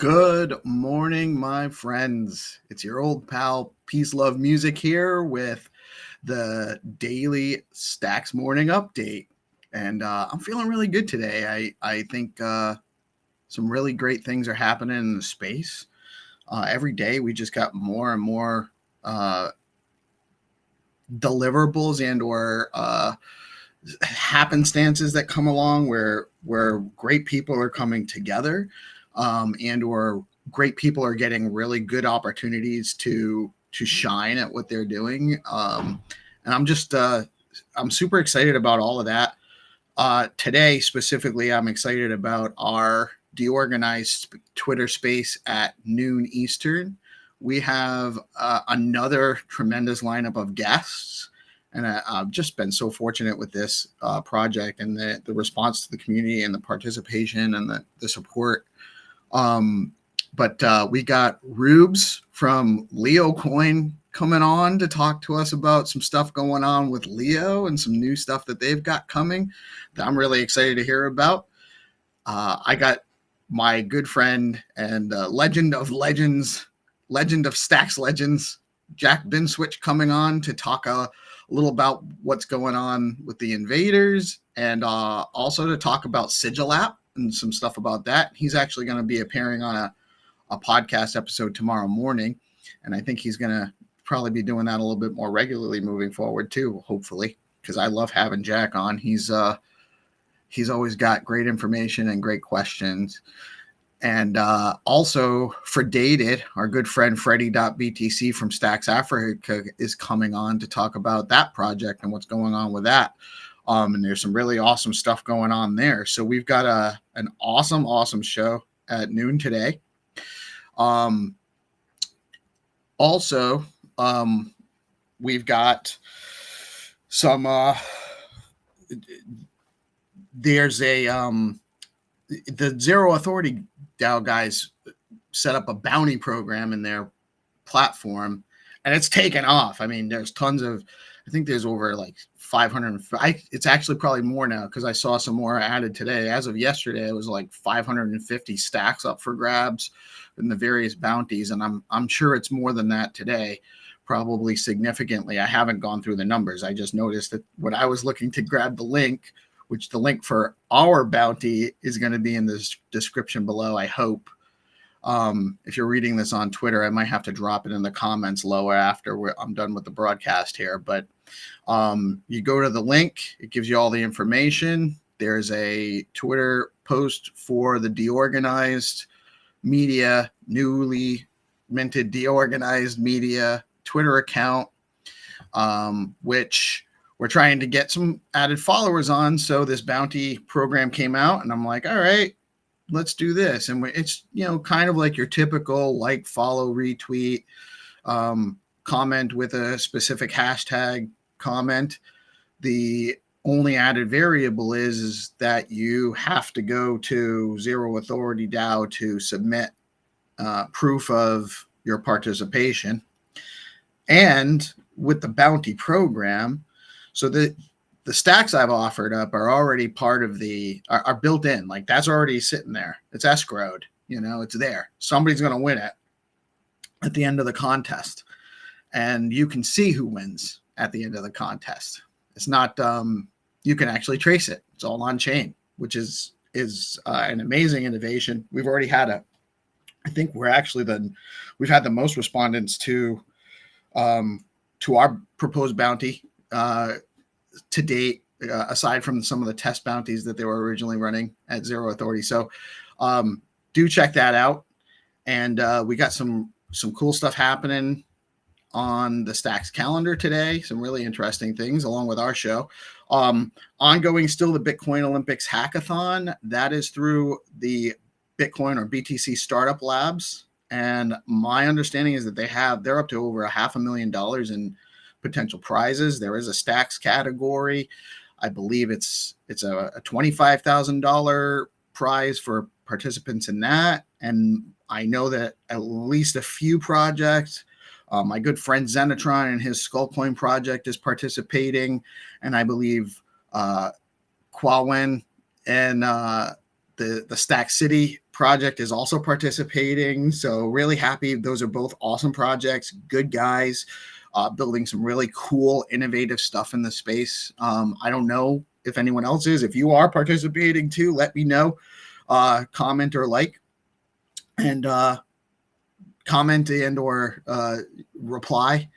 Good morning, my friends. It's your old pal Peace Love Music here with the daily Stacks Morning Update. And I'm feeling really good today. I think some really great things are happening in the space. Every day we just got more and more deliverables and or happenstances that come along where great people are coming together. And or great people are getting really good opportunities to shine at what they're doing. And I'm super excited about all of that. Today specifically, I'm excited about our DeOrganized Twitter space at noon Eastern. We have another tremendous lineup of guests. And I've just been so fortunate with this project and the response to the community and the participation and the support. But we got Rubes from Leo Coin coming on to talk to us about some stuff going on with Leo and some new stuff that they've got coming that I'm really excited to hear about. I got my good friend and legend of legends, legend of Stacks legends, Jack Binswitch coming on to talk a little about what's going on with the invaders and also to talk about Sigil app and some stuff about that. He's actually going to be appearing on a podcast episode tomorrow morning. And I think he's going to probably be doing that a little bit more regularly moving forward too, hopefully, because I love having Jack on. He's always got great information and great questions. And also for Dated, our good friend Freddie.btc from Stacks Africa is coming on to talk about that project and what's going on with that. And there's some really awesome stuff going on there. So we've got an awesome show at noon today. Also, we've got some, there's the ZeroAuthority DAO guys set up a bounty program in their platform and it's taken off. I mean, there's tons of, I think there's over like 500. It's actually probably more now because I saw some more added today. As of yesterday, it was like 550 stacks up for grabs in the various bounties. And I'm sure it's more than that today, probably significantly. I haven't gone through the numbers. I just noticed that when I was looking to grab the link, which the link for our bounty is going to be in the description below, I hope. If you're reading this on Twitter, I might have to drop it in the comments lower after I'm done with the broadcast here. But you go to the link, it gives you all the information. There's a Twitter post for the DeOrganized Media, newly minted DeOrganized Media Twitter account, which we're trying to get some added followers on. So this bounty program came out and I'm like, all right, let's do this. And it's, kind of like your typical like, follow, retweet, comment with a specific hashtag comment. The only added variable is that you have to go to ZeroAuthority DAO to submit proof of your participation. And with the bounty program, so the stacks I've offered up are already part of are built in. Like that's already sitting there. It's escrowed, it's there. Somebody's going to win it at the end of the contest. And you can see who wins at the end of the contest. It's not, you can actually trace it. It's all on chain, which is an amazing innovation. We've already had I think we've had the most respondents to our proposed bounty to date, aside from some of the test bounties that they were originally running at ZeroAuthority. So do check that out. And we got some cool stuff happening on the Stacks calendar today. Some really interesting things along with our show. Ongoing still the Bitcoin Olympics hackathon. That is through the Bitcoin or BTC Startup Labs. And my understanding is that they're up to over $500,000 in potential prizes. There is a stacks category. I believe it's a $25,000 prize for participants in that. And I know that at least a few projects, my good friend Zenatron and his Skullcoin project is participating. And I believe Quawen and the the Stack City project is also participating. So really happy. Those are both awesome projects. Good guys, building some really cool, innovative stuff in the space. I don't know if anyone else is. If you are participating too, let me know. Comment or like, and comment and or reply,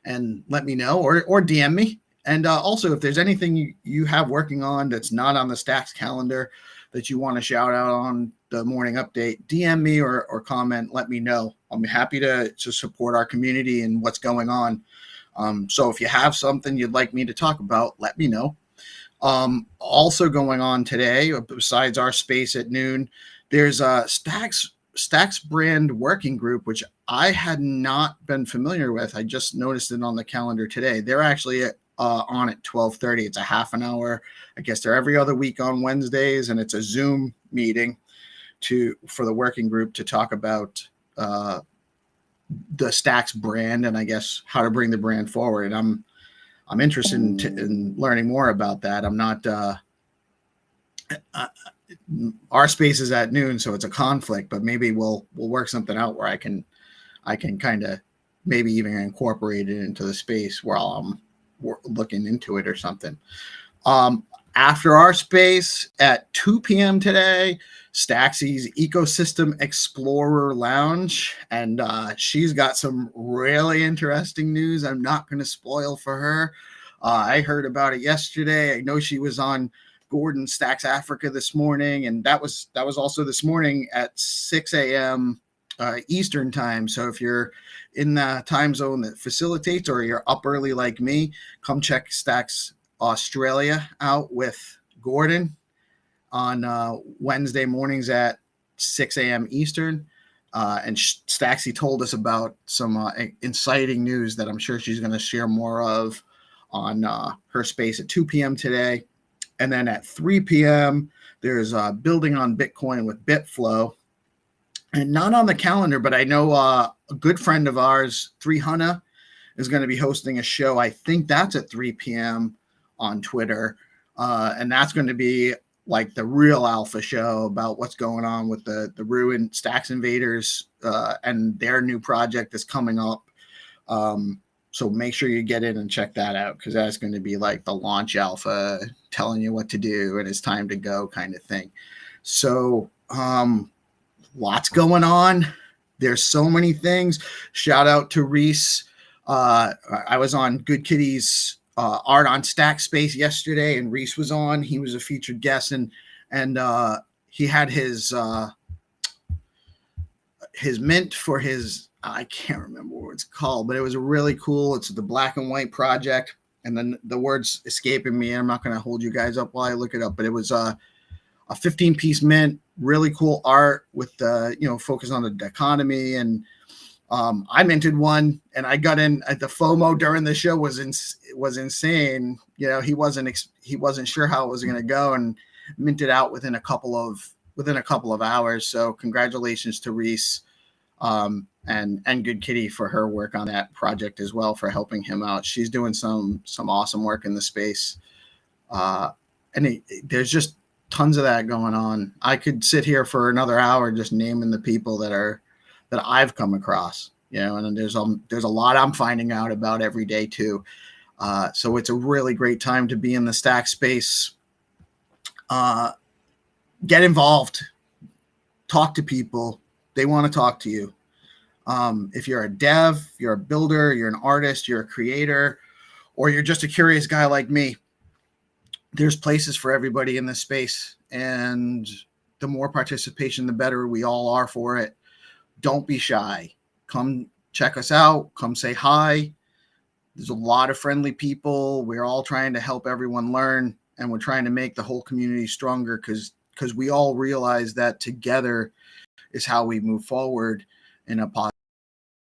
and let me know, or DM me. And also, if there's anything you have working on that's not on the Stacks calendar that you want to shout out on the morning update, DM me or comment. Let me know. I'm happy to support our community and what's going on. So if you have something you'd like me to talk about, let me know. Also going on today, besides our space at noon, there's a Stacks brand working group, which I had not been familiar with. I just noticed it on the calendar today. They're actually on at 12:30. It's a half an hour. I guess they're every other week on Wednesdays, and it's a Zoom meeting for the working group to talk about the Stacks brand and I guess how to bring the brand forward. And I'm interested in learning more about that. I'm not. Our space is at noon, so it's a conflict. But maybe we'll work something out where I can kind of maybe even incorporate it into the space while I'm looking into it or something. After our space at 2 p.m. today, Staxy's Ecosystem Explorer Lounge, and she's got some really interesting news. I'm not going to spoil for her. I heard about it yesterday. I know she was on Gordon Stacks Africa this morning, and that was also this morning at 6 a.m. Eastern time. So if you're in the time zone that facilitates, or you're up early like me, come check Stacks Australia out with Gordon on Wednesday mornings at 6 a.m. Eastern. And Staxy told us about some inciting news that I'm sure she's going to share more of on her space at 2 p.m. today. And then at 3 p.m., there's Building on Bitcoin with Bitflow. And not on the calendar, but I know a good friend of ours, 300, is going to be hosting a show. I think that's at 3 p.m. on Twitter. And that's going to be like the real alpha show about what's going on with the ruined Stacks Invaders and their new project that's coming up. So make sure you get in and check that out, because that's going to be like the launch alpha telling you what to do and it's time to go kind of thing. So lots going on. There's so many things. Shout out to Reese. I was on Good Kitty's Art on Stack Space yesterday, and Reese was on. He was a featured guest, and he had his mint for his, I can't remember what it's called, but it was really cool. It's the black and white project, and then the words escaping me. I'm not going to hold you guys up while I look it up, but it was a 15-piece mint, really cool art with focus on the economy. And I minted one, and I got in at the FOMO during the show was insane. He wasn't sure how it was going to go, and minted out within a couple of hours. So congratulations to Reese and Good Kitty for her work on that project as well, for helping him out. She's doing some awesome work in the space, and there's just tons of that going on. I could sit here for another hour just naming the people that I've come across, and there's a lot I'm finding out about every day too. So it's a really great time to be in the Stack space. Get involved, talk to people. They want to talk to you. If you're a dev, you're a builder, you're an artist, you're a creator, or you're just a curious guy like me, there's places for everybody in this space. And the more participation, the better we all are for it. Don't be shy. Come check us out. Come say hi. There's a lot of friendly people. We're all trying to help everyone learn, and we're trying to make the whole community stronger, because we all realize that together is how we move forward in a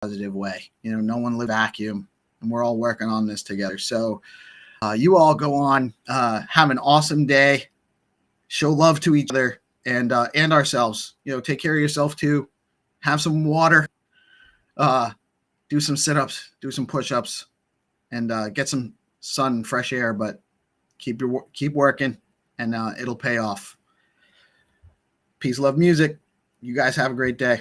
positive way. No one lives in a vacuum, and we're all working on this together. So you all go on, have an awesome day, show love to each other and ourselves. Take care of yourself too. Have some water, do some sit-ups, do some push-ups, and get some sun, fresh air, but keep working, and it'll pay off. Peace, love, music. You guys have a great day.